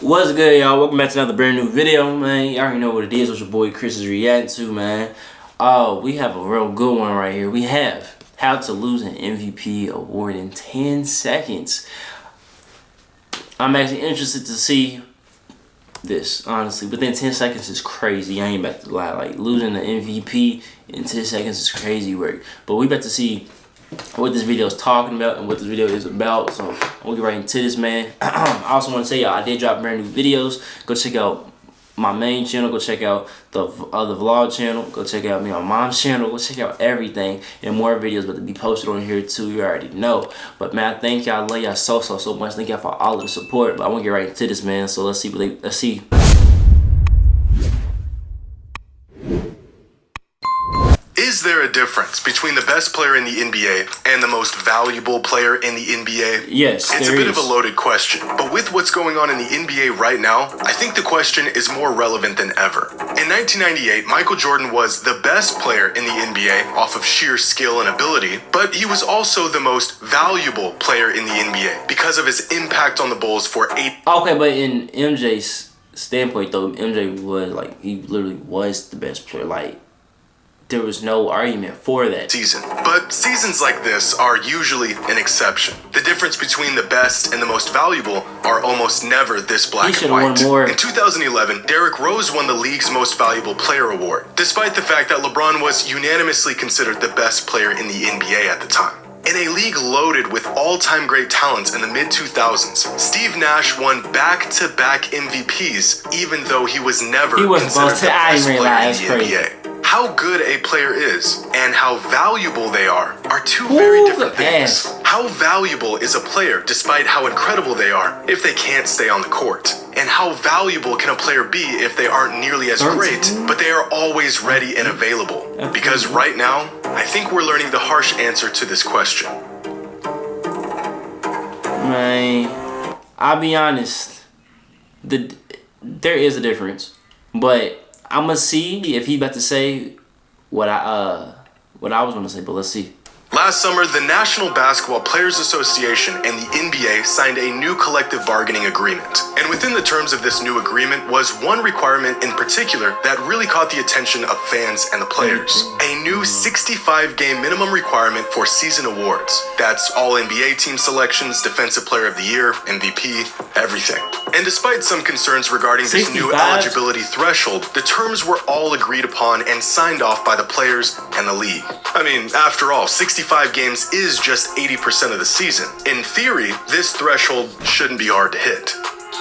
What's good, y'all? Welcome back to another brand new video, man. You already know what it is, what your boy Chris is reacting to, man. We have a real good one right here. We have how to lose an MVP award in 10 seconds. I'm actually interested to see this, honestly. Within 10 seconds is crazy. I ain't about to lie. Like, losing the MVP in 10 seconds is crazy work. But we about to see what this video is talking about and what this video is about. So we'll get right into this, man. I also want to say, y'all, I did drop brand new videos. Go check out my main channel. Go check out the other vlog channel. Go check out me on mom's channel. Go check out everything, and more videos about to be posted on here too. You already know. But man, I thank y'all. I love y'all so much. Thank y'all for all of the support. But I want to get right into this, man. So let's see. Is there a difference between the best player in the NBA and the most valuable player in the NBA? Yes, it's a bit of a loaded question, but with what's going on in the NBA right now, I think the question is more relevant than ever. In 1998, Michael Jordan was the best player in the NBA off of sheer skill and ability, but he was also the most valuable player in the NBA because of his impact on the Bulls for 8. Okay, but in MJ's standpoint, though, MJ was like, he literally was the best player. Like, there was no argument for that season. But seasons like this are usually an exception. The difference between the best and the most valuable are almost never this black and white. In 2011, Derrick Rose won the league's most valuable player award, despite the fact that LeBron was unanimously considered the best player in the NBA at the time. In a league loaded with all-time great talents in the mid-2000s, Steve Nash won back-to-back MVPs, even though he was never considered the best player in the NBA. How good a player is and how valuable they are two very different things. How valuable is a player despite how incredible they are if they can't stay on the court? And how valuable can a player be if they aren't nearly as great, but they are always ready and available? Because right now, I think we're learning the harsh answer to this question. Man, I'll be honest, there is a difference, but I'm gonna see if he about to say what I was gonna say, but let's see. Last summer, the National Basketball Players Association and the NBA signed a new collective bargaining agreement. And within the terms of this new agreement was one requirement in particular that really caught the attention of fans and the players. A new 65-game minimum requirement for season awards. That's all NBA team selections, Defensive Player of the Year, MVP, everything. And despite some concerns regarding this new eligibility threshold, the terms were all agreed upon and signed off by the players and the league. I mean, after all, 65 games is just 80% of the season. In theory, this threshold shouldn't be hard to hit.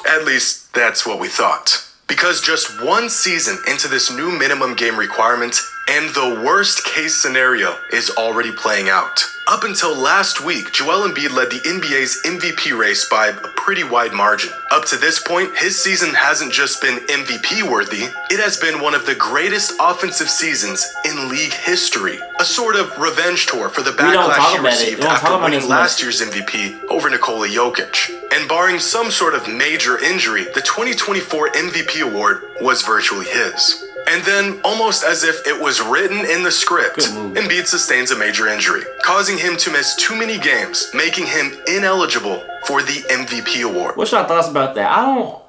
At least, that's what we thought. Because just one season into this new minimum game requirement, and the worst case scenario is already playing out. Up until last week, Joel Embiid led the NBA's MVP race by a pretty wide margin. Up to this point, his season hasn't just been MVP worthy, it has been one of the greatest offensive seasons in league history. A sort of revenge tour for the backlash he received after winning last year's MVP over Nikola Jokic. And barring some sort of major injury, the 2024 MVP award was virtually his. And then, almost as if it was written in the script, Embiid sustains a major injury, causing him to miss too many games, making him ineligible for the MVP award. What's your thoughts about that? I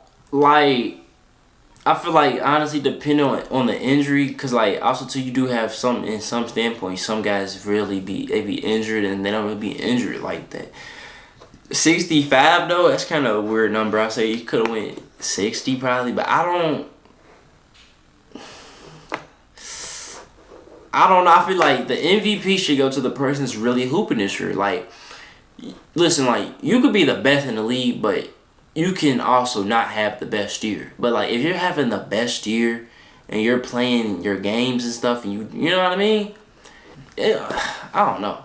feel like, honestly, depending on the injury, because, like, also, too, you do have in some standpoints, some guys really be injured, and they don't really be injured like that. 65, though, that's kind of a weird number. I say you could have went 60, probably, but I don't know. I feel like the MVP should go to the person that's really hooping this year. Like, listen, like, you could be the best in the league, but you can also not have the best year. But, like, if you're having the best year and you're playing your games and stuff, and you know what I mean? I don't know.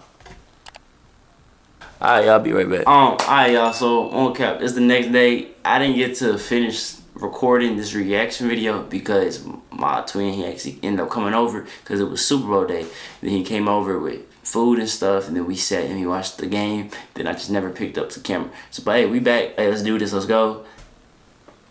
Alright, y'all, be right back. Alright, y'all, so on cap, it's the next day. I didn't get to finish recording this reaction video because my twin, he actually ended up coming over because it was Super Bowl day. Then he came over with food and stuff, and then we sat and we watched the game. Then I just never picked up the camera. So, but hey, we back. Hey, let's do this. Let's go.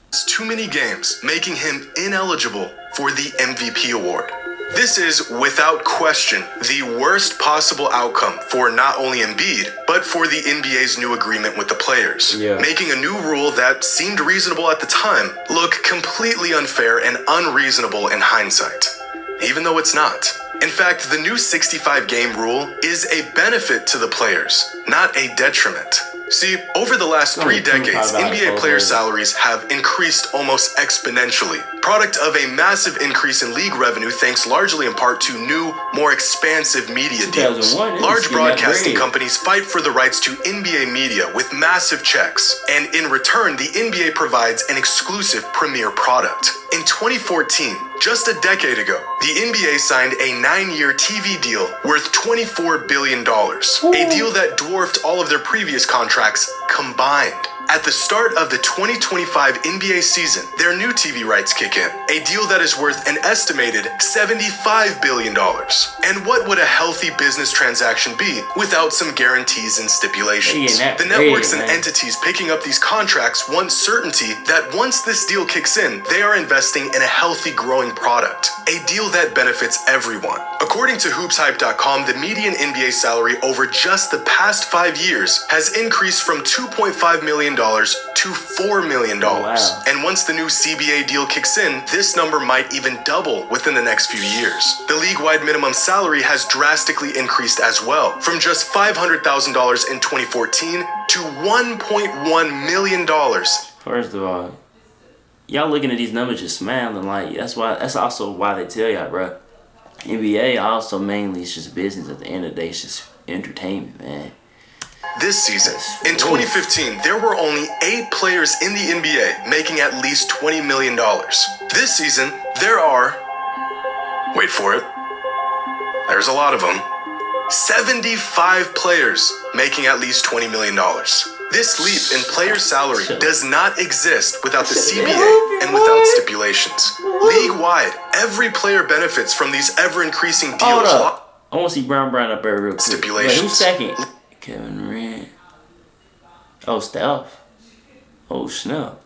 It's too many games, making him ineligible for the MVP award. This is, without question, the worst possible outcome for not only Embiid, but for the NBA's new agreement with the players, making a new rule that seemed reasonable at the time look completely unfair and unreasonable in hindsight, even though it's not. In fact, the new 65-game rule is a benefit to the players, not a detriment. See, over the last 3 decades, NBA player salaries have increased almost exponentially, product of a massive increase in league revenue thanks largely in part to new, more expansive media deals. Large broadcasting companies fight for the rights to NBA media with massive checks, and in return, the NBA provides an exclusive premier product. In 2014, just a decade ago, the NBA signed a 9-year TV deal worth $24 billion, a deal that dwarfed all of their previous contracts combined. At the start of the 2025 NBA season, their new TV rights kick in, a deal that is worth an estimated $75 billion. And what would a healthy business transaction be without some guarantees and stipulations? The networks and entities picking up these contracts want certainty that once this deal kicks in, they are investing in a healthy growing product, a deal that benefits everyone. According to HoopsHype.com, the median NBA salary over just the past 5 years has increased from $2.5 million to $4 million. Wow. And once the new CBA deal kicks in, this number might even double within the next few years. The league-wide minimum salary has drastically increased as well, from just $500,000 in 2014 to $1.1 million. First of all, y'all looking at these numbers just smiling like that's also why they tell y'all, bro. NBA also mainly is just business. At the end of the day, it's just entertainment, man. This season, in 2015, there were only 8 players in the NBA making at least $20 million. This season, there are, wait for it, there's a lot of them, 75 players making at least $20 million. This leap in player salary does not exist without the CBA and without stipulations. League-wide, every player benefits from these ever-increasing deals. I want to see Brown up there real quick. Stipulations. Wait, who's second? Kevin Durant. Oh, Steph. Oh, snap.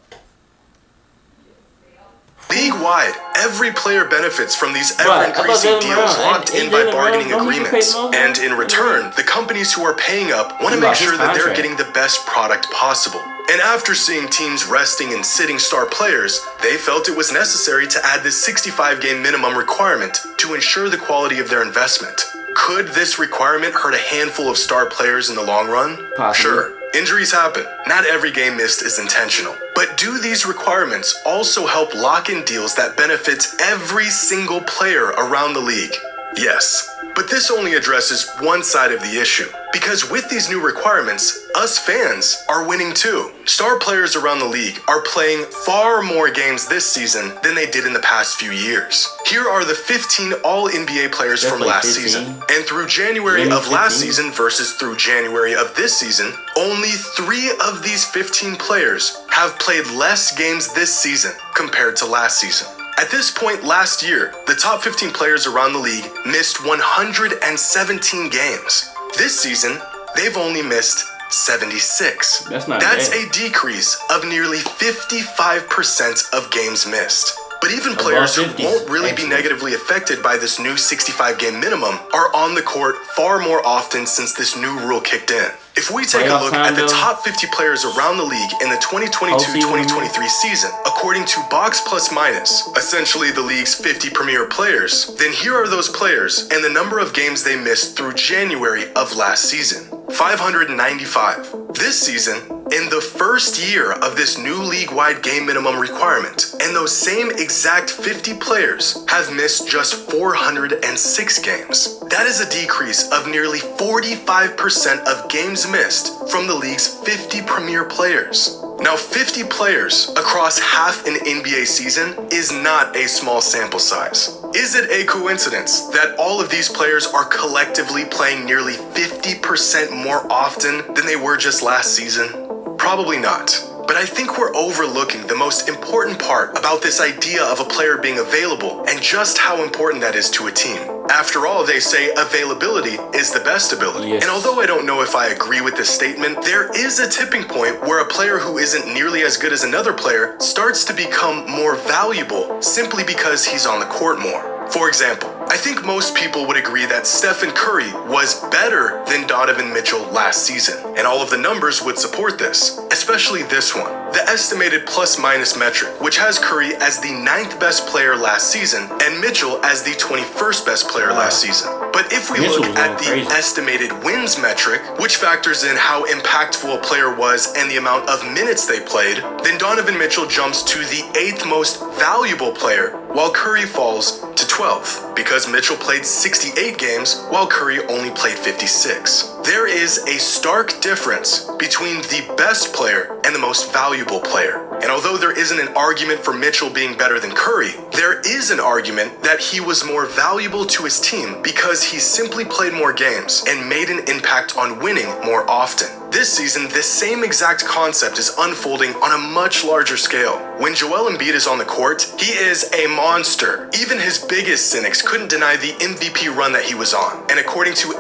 League-wide, every player benefits from these ever-increasing deals locked in by bargaining agreements. And in return, the companies who are paying up want to make sure that they're getting the best product possible. And after seeing teams resting and sitting star players, they felt it was necessary to add this 65-game minimum requirement to ensure the quality of their investment. Could this requirement hurt a handful of star players in the long run? Possibly. Sure. Injuries happen. Not every game missed is intentional. But do these requirements also help lock in deals that benefit every single player around the league? Yes. But this only addresses one side of the issue. Because with these new requirements, us fans are winning too. Star players around the league are playing far more games this season than they did in the past few years. Here are the 15 All-NBA players from last season. And through January of last season versus through January of this season, only 3 of these 15 players have played less games this season compared to last season. At this point last year, the top 15 players around the league missed 117 games. This season, they've only missed 76. That's bad. A decrease of nearly 55% of games missed. But even players who won't really be negatively affected by this new 65-game minimum are on the court far more often since this new rule kicked in. If we take a look at the top 50 players around the league in the 2022-2023 season, according to Box Plus Minus, essentially the league's 50 premier players, then here are those players and the number of games they missed through January of last season. 595. This season, in the first year of this new league-wide game minimum requirement, and those same exact 50 players have missed just 406 games. That is a decrease of nearly 45% of games missed from the league's 50 premier players. Now, 50 players across half an NBA season is not a small sample size. Is it a coincidence that all of these players are collectively playing nearly 50% more often than they were just last season? Probably not. But I think we're overlooking the most important part about this idea of a player being available and just how important that is to a team. After all, they say availability is the best ability. Yes. And although I don't know if I agree with this statement, there is a tipping point where a player who isn't nearly as good as another player starts to become more valuable simply because he's on the court more. For example, I think most people would agree that Stephen Curry was better than Donovan Mitchell last season, and all of the numbers would support this, especially this one, the estimated plus-minus metric, which has Curry as the 9th best player last season and Mitchell as the 21st best player last season. But if we look at the estimated wins metric, which factors in how impactful a player was and the amount of minutes they played, then Donovan Mitchell jumps to the 8th most valuable player, while Curry falls to 12th, because Mitchell played 68 games while Curry only played 56. There is a stark difference between the best player and the most valuable player. And although there isn't an argument for Mitchell being better than Curry, there is an argument that he was more valuable to his team because he simply played more games and made an impact on winning more often. This season, this same exact concept is unfolding on a much larger scale. When Joel Embiid is on the court, he is a monster. Even his biggest cynics couldn't deny the MVP run that he was on. And according to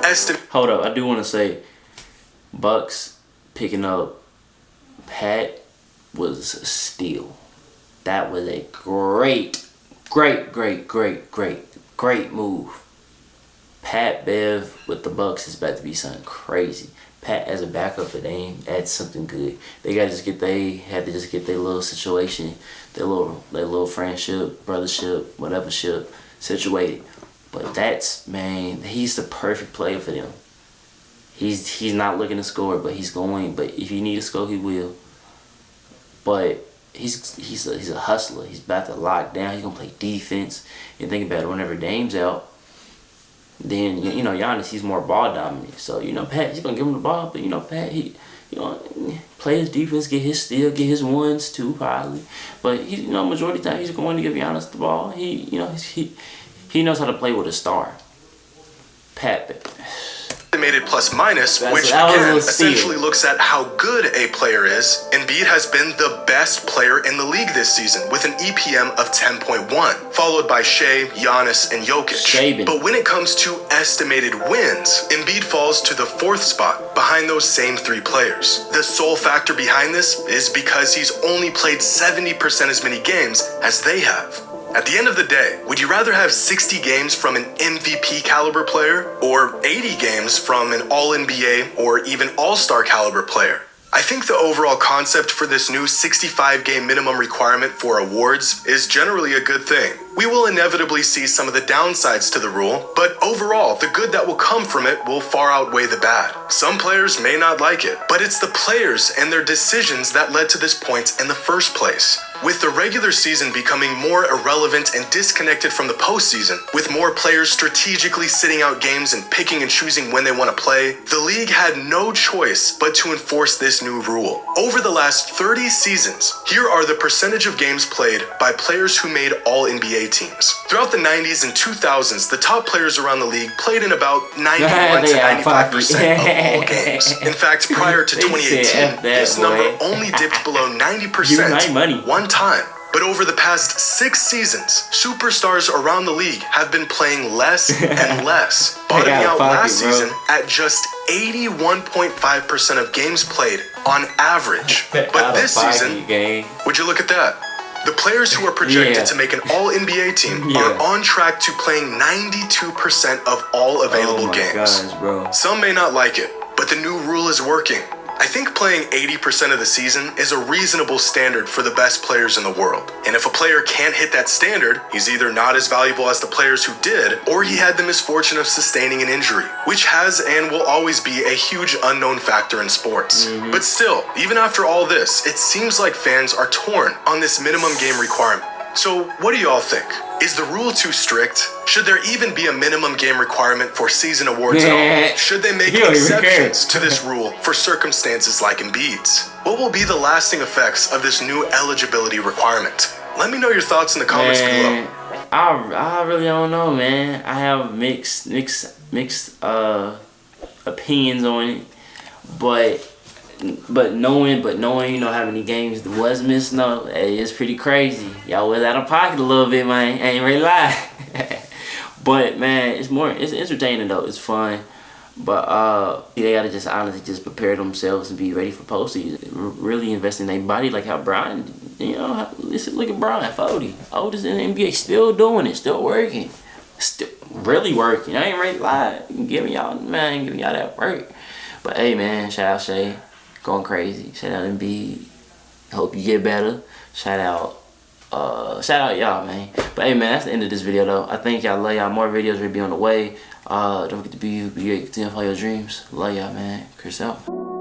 Hold up, I do want to say, Bucks picking up Pat was a steal. That was a great move. Pat Bev with the Bucks is about to be something crazy. Pat as a backup for Dame, that's something good. They had to just get their little situation, their little friendship, brothership, whatever ship situated. But he's the perfect player for them. He's not looking to score, but he's going. But if he need to score, he will. But he's a hustler. He's about to lock down. He's gonna play defense. And think about it, whenever Dame's out, then Giannis, he's more ball dominant. So Pat, he's gonna give him the ball, but Pat, he play his defense, get his steal, get his ones too probably. But majority of the time he's going to give Giannis the ball. He knows how to play with a star. Pat. Estimated plus minus, which again essentially looks at how good a player is. Embiid has been the best player in the league this season with an EPM of 10.1, followed by Shea, Giannis, and Jokic. But when it comes to estimated wins, Embiid falls to the 4th spot behind those same 3 players. The sole factor behind this is because he's only played 70% as many games as they have. At the end of the day, would you rather have 60 games from an MVP caliber player or 80 games from an All-NBA or even All-Star caliber player? I think the overall concept for this new 65-game minimum requirement for awards is generally a good thing. We will inevitably see some of the downsides to the rule, but overall, the good that will come from it will far outweigh the bad. Some players may not like it, but it's the players and their decisions that led to this point in the first place. With the regular season becoming more irrelevant and disconnected from the postseason, with more players strategically sitting out games and picking and choosing when they want to play, the league had no choice but to enforce this new rule. Over the last 30 seasons, here are the percentage of games played by players who made All-NBA teams. Throughout the 90s and 2000s, the top players around the league played in about 91 to 95% of all games. In fact, prior to 2018, this number only dipped below 90% one time. But over the past 6 seasons, superstars around the league have been playing less and less, bottoming out last season at just 81.5% of games played on average. But this season, would you look at that? The players who are projected to make an All-NBA team are on track to playing 92% of all available games. Some may not like it, but the new rule is working. I think playing 80% of the season is a reasonable standard for the best players in the world. And if a player can't hit that standard, he's either not as valuable as the players who did, or he had the misfortune of sustaining an injury, which has and will always be a huge unknown factor in sports. But still, even after all this, it seems like fans are torn on this minimum game requirement. So what do y'all think? Is the rule too strict? Should there even be a minimum game requirement for season awards at all? Should they make exceptions to this rule for circumstances like Embiid's? What will be the lasting effects of this new eligibility requirement? Let me know your thoughts in the comments below. I really don't know, man. I have mixed opinions on it, but knowing how many games the was missed, it's pretty crazy. Y'all was out of pocket a little bit, man. I ain't really lie. But man, it's entertaining though. It's fun. But they gotta just honestly just prepare themselves and be ready for postseason. Really invest in their body, like how Brian, look at Brian, 40, oldest in the NBA, still doing it, still working. Still really working. I ain't really lying. Giving y'all that work. But hey, man, shout out Shay, going crazy. Shout out Embiid. Hope you get better. Shout out y'all, man. But hey, man, that's the end of this video though. I think y'all, love y'all. More videos will be on the way. Don't forget to be great. Continue to follow your dreams. Love y'all, man. Chris out.